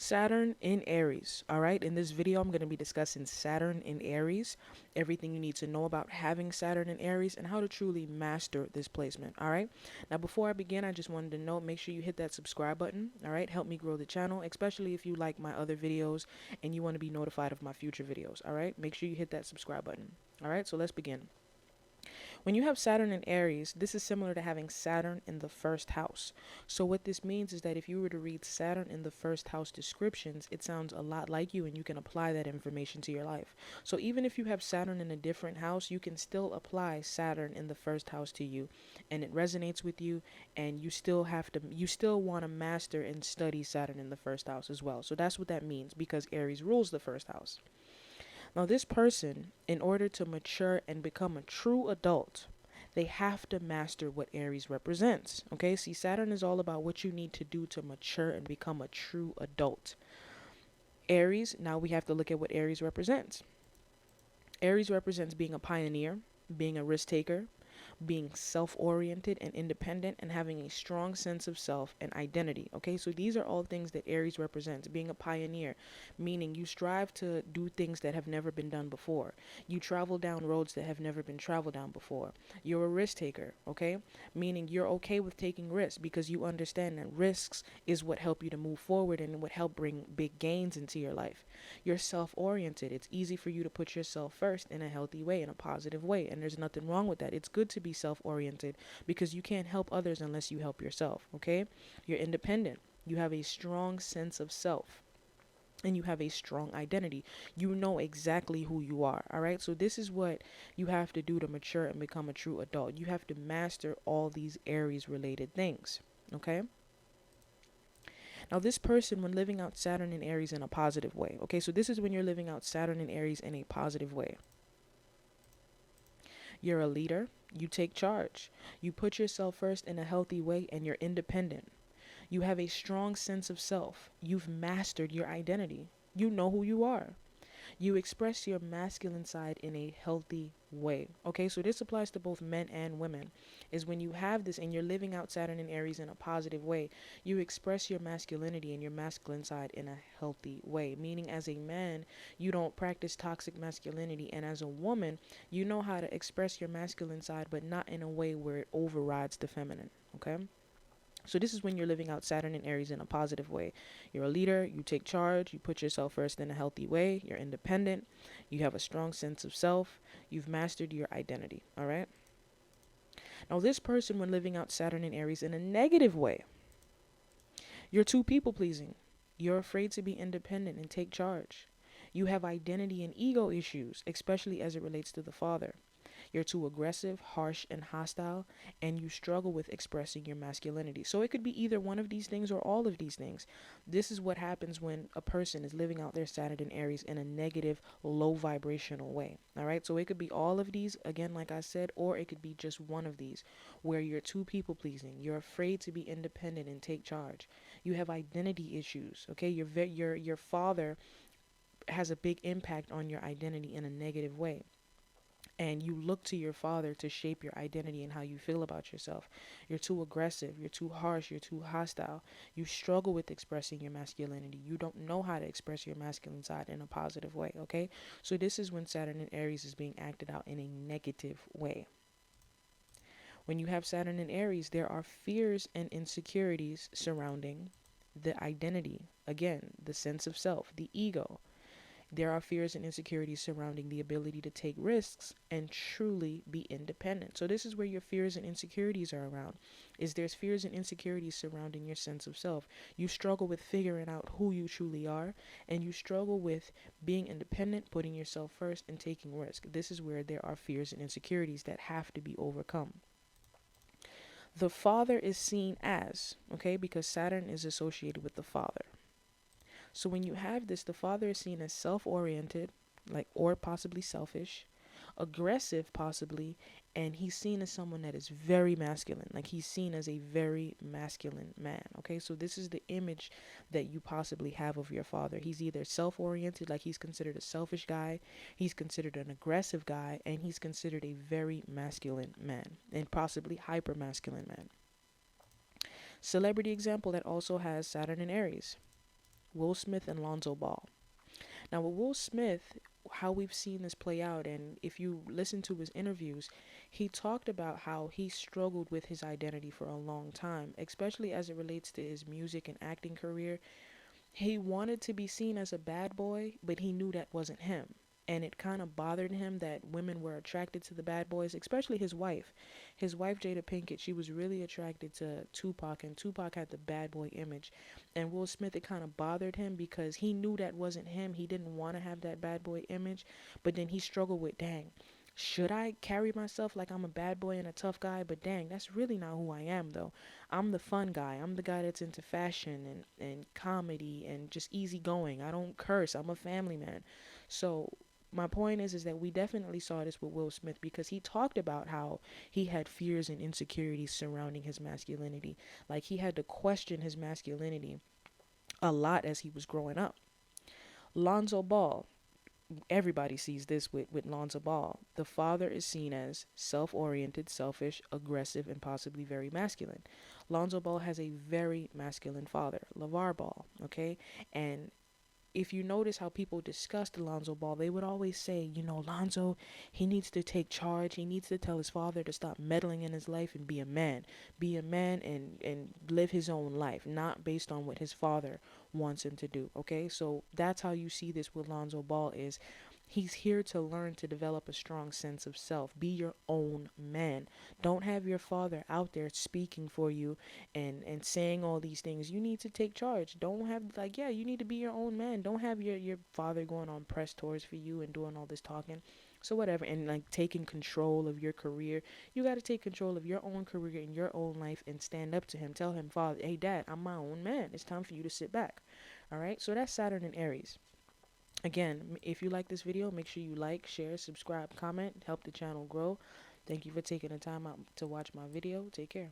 Saturn in Aries. All right. In this video, I'm going to be discussing Saturn in Aries, everything you need to know about having Saturn in Aries, and how to truly master this placement. All right. Now, before I begin, I just wanted to note, make sure you hit that subscribe button. All right. Help me grow the channel, especially if you like my other videos and you want to be notified of my future videos. All right. Make sure you hit that subscribe button. All right. So let's begin. When you have Saturn in Aries, this is similar to having Saturn in the first house. So what this means is that if you were to read Saturn in the first house descriptions, it sounds a lot like you and you can apply that information to your life. So even if you have Saturn in a different house, you can still apply Saturn in the first house to you and it resonates with you, and you still want to master and study Saturn in the first house as well. So that's what that means, because Aries rules the first house. Now, this person, in order to mature and become a true adult, they have to master what Aries represents. Okay, see, Saturn is all about what you need to do to mature and become a true adult. Aries, now we have to look at what Aries represents. Aries represents being a pioneer, being a risk taker, being self-oriented and independent, and having a strong sense of self and identity. Okay, so these are all things that Aries represents. Being a pioneer, meaning you strive to do things that have never been done before. You travel down roads that have never been traveled down before. You're a risk taker, okay, meaning you're okay with taking risks because you understand that risks is what help you to move forward and what help bring big gains into your life. You're self-oriented. It's easy for you to put yourself first in a healthy way, in a positive way, and there's nothing wrong with that. It's good to be self-oriented because you can't help others unless you help yourself. Okay, you're independent. You have a strong sense of self and you have a strong identity. You know exactly who you are. All right, so this is what you have to do to mature and become a true adult. You have to master all these Aries related things. Okay, now this person, when living out Saturn in Aries in a positive way, okay, so this is when you're living out Saturn in Aries in a positive way. You're a leader. You take charge. You put yourself first in a healthy way, and you're independent. You have a strong sense of self. You've mastered your identity. You know who you are. You express your masculine side in a healthy way. Okay, so this applies to both men and women. Is when you have this and you're living out Saturn and Aries in a positive way, you express your masculinity and your masculine side in a healthy way. Meaning, as a man, you don't practice toxic masculinity, and as a woman, you know how to express your masculine side, but not in a way where it overrides the feminine. Okay. So this is when you're living out Saturn and Aries in a positive way. You're a leader, you take charge, you put yourself first in a healthy way, you're independent, you have a strong sense of self, you've mastered your identity, all right? Now this person, when living out Saturn and Aries in a negative way, you're too people pleasing. You're afraid to be independent and take charge. You have identity and ego issues, especially as it relates to the father. You're too aggressive, harsh, and hostile, and you struggle with expressing your masculinity. So it could be either one of these things or all of these things. This is what happens when a person is living out their Saturn and Aries in a negative, low vibrational way. All right, so it could be all of these, again, like I said, or it could be just one of these, where you're too people pleasing. You're afraid to be independent and take charge. You have identity issues. Okay, your father has a big impact on your identity in a negative way, and you look to your father to shape your identity and how you feel about yourself. You're too aggressive, you're too harsh, you're too hostile. You struggle with expressing your masculinity. You don't know how to express your masculine side in a positive way, okay? So this is when Saturn in Aries is being acted out in a negative way. When you have Saturn in Aries, there are fears and insecurities surrounding the identity. Again, the sense of self, the ego. There are fears and insecurities surrounding the ability to take risks and truly be independent. So this is where your fears and insecurities are around. There's fears and insecurities surrounding your sense of self. You struggle with figuring out who you truly are, and you struggle with being independent, putting yourself first, and taking risk. This is where there are fears and insecurities that have to be overcome. The father is seen as, okay, because Saturn is associated with the father. So when you have this, the father is seen as self-oriented, like, or possibly selfish, aggressive possibly, and he's seen as someone that is very masculine. Like, he's seen as a very masculine man. Okay, so this is the image that you possibly have of your father. He's either self-oriented, like he's considered a selfish guy, he's considered an aggressive guy, and he's considered a very masculine man, and possibly hyper masculine man. Celebrity example that also has Saturn and Aries: Will Smith and Lonzo Ball. Now, with Will Smith, how we've seen this play out, and if you listen to his interviews, he talked about how he struggled with his identity for a long time, especially as it relates to his music and acting career. He wanted to be seen as a bad boy, but he knew that wasn't him. And it kind of bothered him that women were attracted to the bad boys, especially his wife. His wife, Jada Pinkett, she was really attracted to Tupac, and Tupac had the bad boy image. And Will Smith, it kind of bothered him because he knew that wasn't him. He didn't want to have that bad boy image, but then he struggled with, dang, should I carry myself like I'm a bad boy and a tough guy? But dang, that's really not who I am, though. I'm the fun guy. I'm the guy that's into fashion and comedy and just easygoing. I don't curse. I'm a family man. So my point is that we definitely saw this with Will Smith because he talked about how he had fears and insecurities surrounding his masculinity. Like he had to question his masculinity a lot as he was growing up. Lonzo Ball, everybody sees this with Lonzo Ball. The father is seen as self-oriented, selfish, aggressive, and possibly very masculine. Lonzo Ball has a very masculine father, LeVar Ball, okay? And if you notice how people discussed Lonzo Ball, they would always say, Lonzo, he needs to take charge. He needs to tell his father to stop meddling in his life and be a man. Be a man and live his own life, not based on what his father wants him to do. Okay, so that's how you see this with Lonzo Ball is he's here to learn to develop a strong sense of self. Be your own man. Don't have your father out there speaking for you and saying all these things. You need to take charge. Don't have you need to be your own man. Don't have your father going on press tours for you and doing all this talking. So whatever, and like taking control of your career. You got to take control of your own career and your own life and stand up to him. Tell him, Father, hey dad, I'm my own man. It's time for you to sit back. All right? So that's Saturn and Aries. Again, if you like this video, make sure you like, share, subscribe, comment, help the channel grow. Thank you for taking the time out to watch my video. Take care.